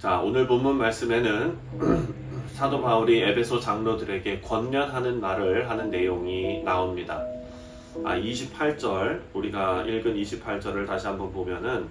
자, 오늘 본문 말씀에는 사도 바울이 에베소 장로들에게 권면하는 말을 하는 내용이 나옵니다. 28절, 우리가 읽은 28절을 다시 한번 보면은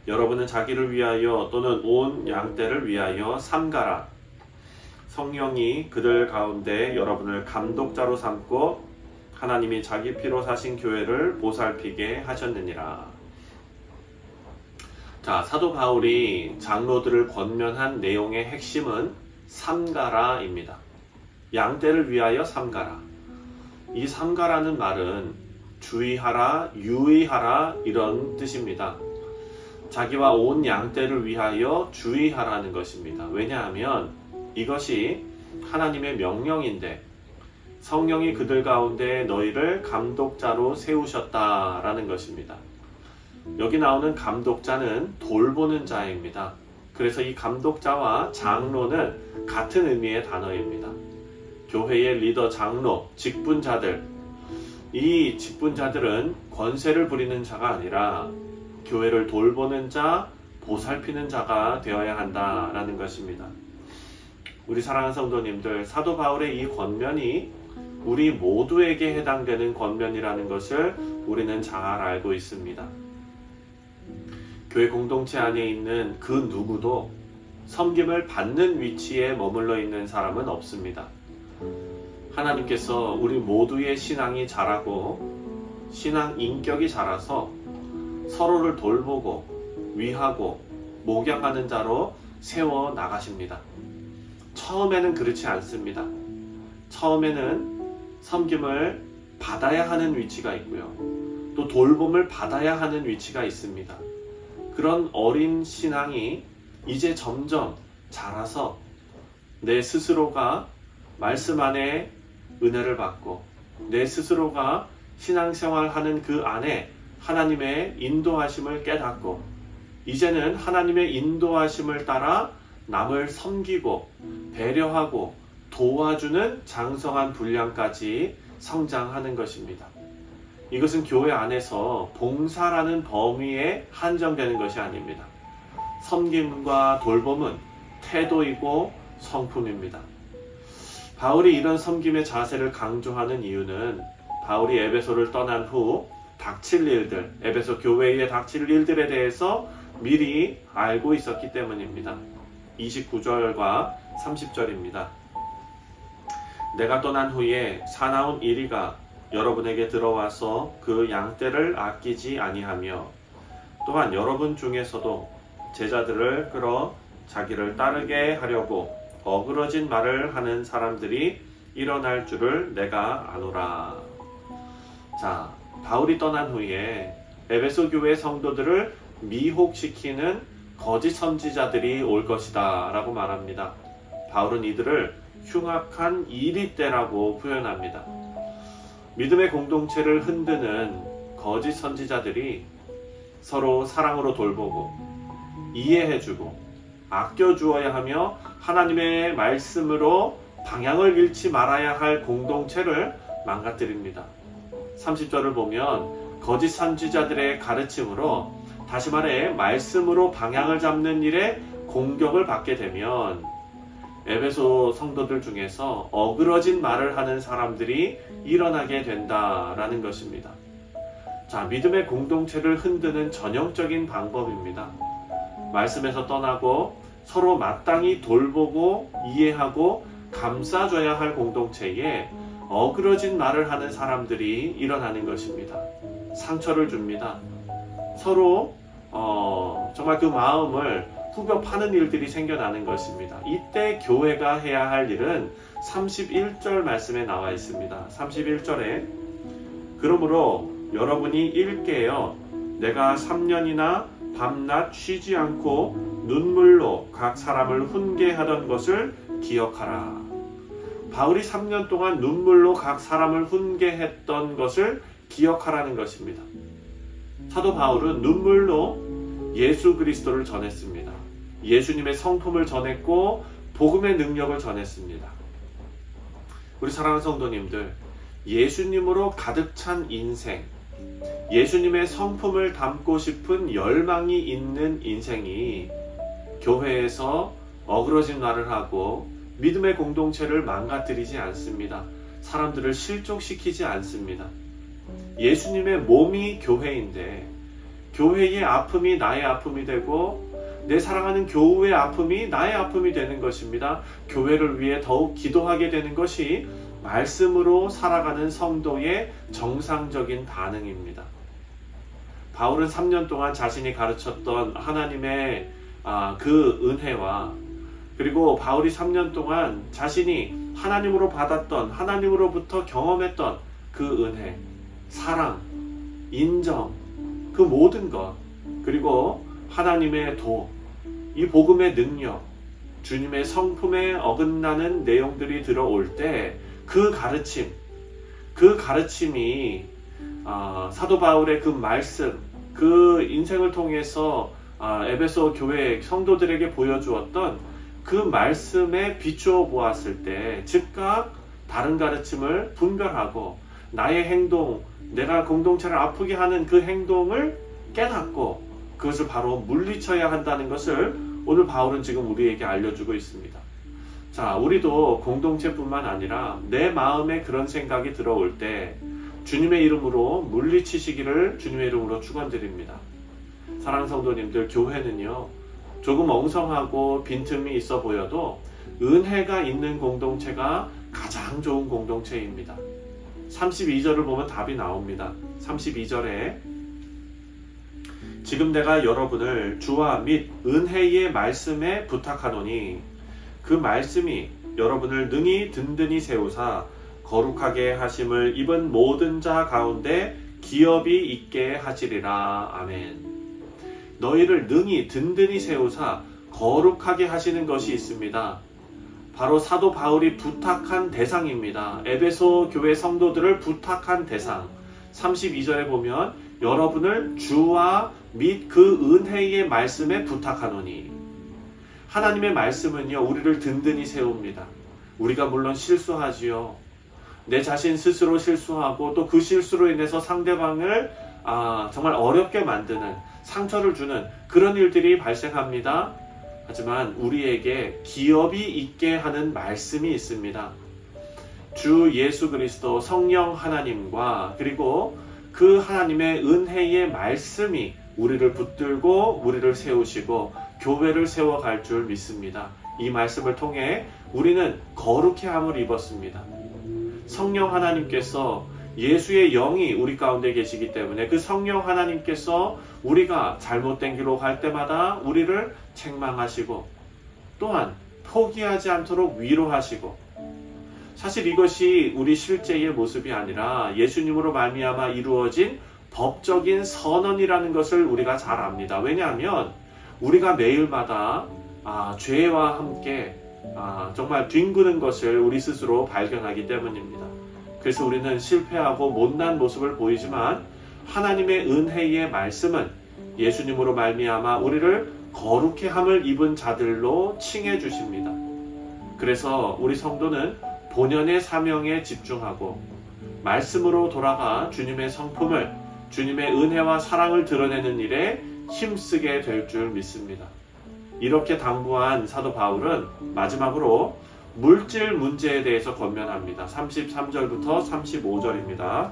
여러분은 자기를 위하여 또는 온 양떼를 위하여 삼가라. 성령이 그들 가운데 여러분을 감독자로 삼고 하나님이 자기 피로 사신 교회를 보살피게 하셨느니라. 자, 사도 바울이 장로들을 권면한 내용의 핵심은 삼가라입니다. 양떼를 위하여 삼가라. 이 삼가라는 말은 주의하라, 유의하라 이런 뜻입니다. 자기와 온 양떼를 위하여 주의하라는 것입니다. 왜냐하면 이것이 하나님의 명령인데 성령이 그들 가운데 너희를 감독자로 세우셨다라는 것입니다. 여기 나오는 감독자는 돌보는 자입니다. 그래서 이 감독자와 장로는 같은 의미의 단어입니다. 교회의 리더, 장로, 직분자들, 이 직분자들은 권세를 부리는 자가 아니라 교회를 돌보는 자, 보살피는 자가 되어야 한다라는 것입니다. 우리 사랑하는 성도님들, 사도 바울의 이 권면이 우리 모두에게 해당되는 권면이라는 것을 우리는 잘 알고 있습니다. 교회 공동체 안에 있는 그 누구도 섬김을 받는 위치에 머물러 있는 사람은 없습니다. 하나님께서 우리 모두의 신앙이 자라고 신앙 인격이 자라서 서로를 돌보고 위하고 목양하는 자로 세워 나가십니다. 처음에는 그렇지 않습니다. 처음에는 섬김을 받아야 하는 위치가 있고요. 또 돌봄을 받아야 하는 위치가 있습니다. 그런 어린 신앙이 이제 점점 자라서 내 스스로가 말씀 안에 은혜를 받고 내 스스로가 신앙생활하는 그 안에 하나님의 인도하심을 깨닫고 이제는 하나님의 인도하심을 따라 남을 섬기고 배려하고 도와주는 장성한 분량까지 성장하는 것입니다. 이것은 교회 안에서 봉사라는 범위에 한정되는 것이 아닙니다. 섬김과 돌봄은 태도이고 성품입니다. 바울이 이런 섬김의 자세를 강조하는 이유는 바울이 에베소를 떠난 후 닥칠 일들, 에베소 교회에 닥칠 일들에 대해서 미리 알고 있었기 때문입니다. 29절과 30절입니다. 내가 떠난 후에 사나운 이리가 여러분에게 들어와서 그 양떼를 아끼지 아니하며 또한 여러분 중에서도 제자들을 끌어 자기를 따르게 하려고 어그러진 말을 하는 사람들이 일어날 줄을 내가 아노라. 자, 바울이 떠난 후에 에베소 교회 성도들을 미혹시키는 거짓 선지자들이 올 것이다 라고 말합니다. 바울은 이들을 흉악한 이리떼라고 표현합니다. 믿음의 공동체를 흔드는 거짓 선지자들이 서로 사랑으로 돌보고 이해해주고 아껴주어야 하며 하나님의 말씀으로 방향을 잃지 말아야 할 공동체를 망가뜨립니다. 30절을 보면 거짓 선지자들의 가르침으로 다시 말해 말씀으로 방향을 잡는 일에 공격을 받게 되면 에베소 성도들 중에서 어그러진 말을 하는 사람들이 일어나게 된다라는 것입니다. 자, 믿음의 공동체를 흔드는 전형적인 방법입니다. 말씀에서 떠나고 서로 마땅히 돌보고 이해하고 감싸줘야 할 공동체에 어그러진 말을 하는 사람들이 일어나는 것입니다. 상처를 줍니다. 서로 정말 그 마음을 후벼 파는 일들이 생겨나는 것입니다. 이때 교회가 해야 할 일은 31절 말씀에 나와 있습니다. 31절에 그러므로 여러분이 일깨어 내가 3년이나 밤낮 쉬지 않고 눈물로 각 사람을 훈계하던 것을 기억하라. 바울이 3년 동안 눈물로 각 사람을 훈계했던 것을 기억하라는 것입니다. 사도 바울은 눈물로 예수 그리스도를 전했습니다. 예수님의 성품을 전했고 복음의 능력을 전했습니다. 우리 사랑하는 성도님들, 예수님으로 가득 찬 인생, 예수님의 성품을 담고 싶은 열망이 있는 인생이 교회에서 어그러진 말을 하고 믿음의 공동체를 망가뜨리지 않습니다. 사람들을 실족시키지 않습니다. 예수님의 몸이 교회인데 교회의 아픔이 나의 아픔이 되고 내 사랑하는 교우의 아픔이 나의 아픔이 되는 것입니다. 교회를 위해 더욱 기도하게 되는 것이 말씀으로 살아가는 성도의 정상적인 반응입니다. 바울은 3년 동안 자신이 가르쳤던 하나님의 그 은혜와 그리고 바울이 3년 동안 자신이 하나님으로 받았던 하나님으로부터 경험했던 그 은혜, 사랑, 인정, 그 모든 것 그리고 하나님의 도, 이 복음의 능력, 주님의 성품에 어긋나는 내용들이 들어올 때 그 가르침이 사도 바울의 그 말씀, 그 인생을 통해서 에베소 교회 성도들에게 보여주었던 그 말씀에 비추어 보았을 때 즉각 다른 가르침을 분별하고 나의 행동, 내가 공동체를 아프게 하는 그 행동을 깨닫고 그것을 바로 물리쳐야 한다는 것을 오늘 바울은 지금 우리에게 알려주고 있습니다. 자, 우리도 공동체뿐만 아니라 내 마음에 그런 생각이 들어올 때 주님의 이름으로 물리치시기를 주님의 이름으로 축원드립니다. 사랑하는 성도님들, 교회는요 조금 엉성하고 빈틈이 있어 보여도 은혜가 있는 공동체가 가장 좋은 공동체입니다. 32절을 보면 답이 나옵니다. 32절에 지금 내가 여러분을 주와 및 은혜의 말씀에 부탁하노니 그 말씀이 여러분을 능히 든든히 세우사 거룩하게 하심을 입은 모든 자 가운데 기업이 있게 하시리라. 아멘. 너희를 능히 든든히 세우사 거룩하게 하시는 것이 있습니다. 바로 사도 바울이 부탁한 대상입니다. 에베소 교회 성도들을 부탁한 대상. 32절에 보면 여러분을 주와 및 그 은혜의 말씀에 부탁하노니 하나님의 말씀은요 우리를 든든히 세웁니다. 우리가 물론 실수하지요. 내 자신 스스로 실수하고 또 그 실수로 인해서 상대방을 정말 어렵게 만드는 상처를 주는 그런 일들이 발생합니다. 하지만 우리에게 기업이 있게 하는 말씀이 있습니다. 주 예수 그리스도 성령 하나님과 그리고 그 하나님의 은혜의 말씀이 우리를 붙들고 우리를 세우시고 교회를 세워갈 줄 믿습니다. 이 말씀을 통해 우리는 거룩해함을 입었습니다. 성령 하나님께서 예수의 영이 우리 가운데 계시기 때문에 그 성령 하나님께서 우리가 잘못된 길로 갈 때마다 우리를 책망하시고 또한 포기하지 않도록 위로하시고 사실 이것이 우리 실제의 모습이 아니라 예수님으로 말미암아 이루어진 법적인 선언이라는 것을 우리가 잘 압니다. 왜냐하면 우리가 매일마다 죄와 함께 정말 뒹구는 것을 우리 스스로 발견하기 때문입니다. 그래서 우리는 실패하고 못난 모습을 보이지만 하나님의 은혜의 말씀은 예수님으로 말미암아 우리를 거룩해 함을 입은 자들로 칭해 주십니다. 그래서 우리 성도는 본연의 사명에 집중하고 말씀으로 돌아가 주님의 성품을 주님의 은혜와 사랑을 드러내는 일에 힘쓰게 될 줄 믿습니다. 이렇게 당부한 사도 바울은 마지막으로 물질 문제에 대해서 권면합니다. 33절부터 35절입니다.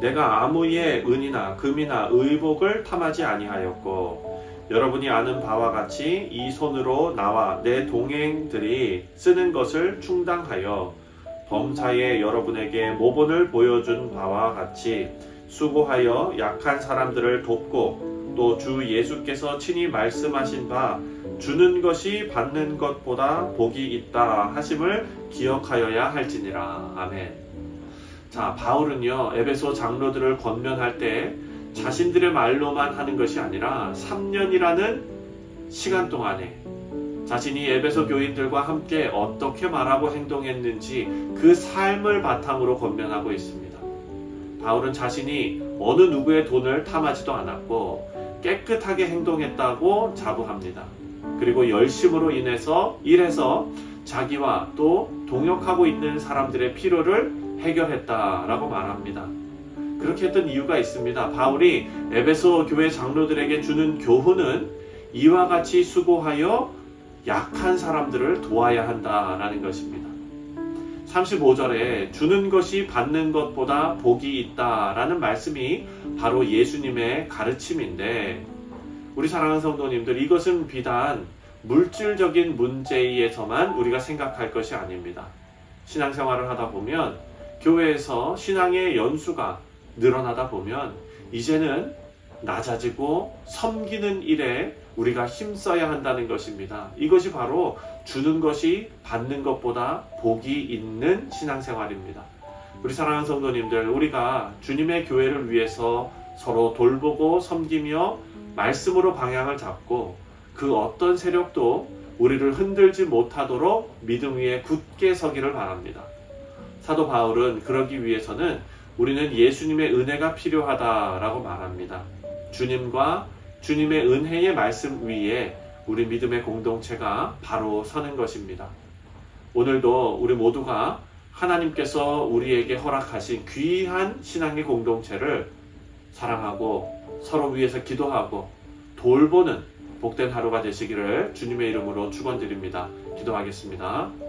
내가 아무의 은이나 금이나 의복을 탐하지 아니하였고 여러분이 아는 바와 같이 이 손으로 나와 내 동행들이 쓰는 것을 충당하여 범사에 여러분에게 모본을 보여준 바와 같이 수고하여 약한 사람들을 돕고 또 주 예수께서 친히 말씀하신 바 주는 것이 받는 것보다 복이 있다 하심을 기억하여야 할지니라. 아멘. 자, 바울은요 에베소 장로들을 권면할 때 자신들의 말로만 하는 것이 아니라 3년이라는 시간 동안에 자신이 에베소 교인들과 함께 어떻게 말하고 행동했는지 그 삶을 바탕으로 권면하고 있습니다. 바울은 자신이 어느 누구의 돈을 탐하지도 않았고 깨끗하게 행동했다고 자부합니다. 그리고 열심으로 일해서 자기와 또 동역하고 있는 사람들의 필요를 해결했다라고 말합니다. 그렇게 했던 이유가 있습니다. 바울이 에베소 교회 장로들에게 주는 교훈은 이와 같이 수고하여 약한 사람들을 도와야 한다라는 것입니다. 35절에 주는 것이 받는 것보다 복이 있다라는 말씀이 바로 예수님의 가르침인데, 우리 사랑하는 성도님들, 이것은 비단 물질적인 문제에서만 우리가 생각할 것이 아닙니다. 신앙생활을 하다 보면, 교회에서 신앙의 연수가 늘어나다 보면 이제는 낮아지고 섬기는 일에 우리가 힘써야 한다는 것입니다. 이것이 바로 주는 것이 받는 것보다 복이 있는 신앙생활입니다. 우리 사랑하는 성도님들, 우리가 주님의 교회를 위해서 서로 돌보고 섬기며 말씀으로 방향을 잡고 그 어떤 세력도 우리를 흔들지 못하도록 믿음 위에 굳게 서기를 바랍니다. 사도 바울은 그러기 위해서는 우리는 예수님의 은혜가 필요하다라고 말합니다. 주님과 주님의 은혜의 말씀 위에 우리 믿음의 공동체가 바로 서는 것입니다. 오늘도 우리 모두가 하나님께서 우리에게 허락하신 귀한 신앙의 공동체를 사랑하고 서로 위해서 기도하고 돌보는 복된 하루가 되시기를 주님의 이름으로 축원드립니다. 기도하겠습니다.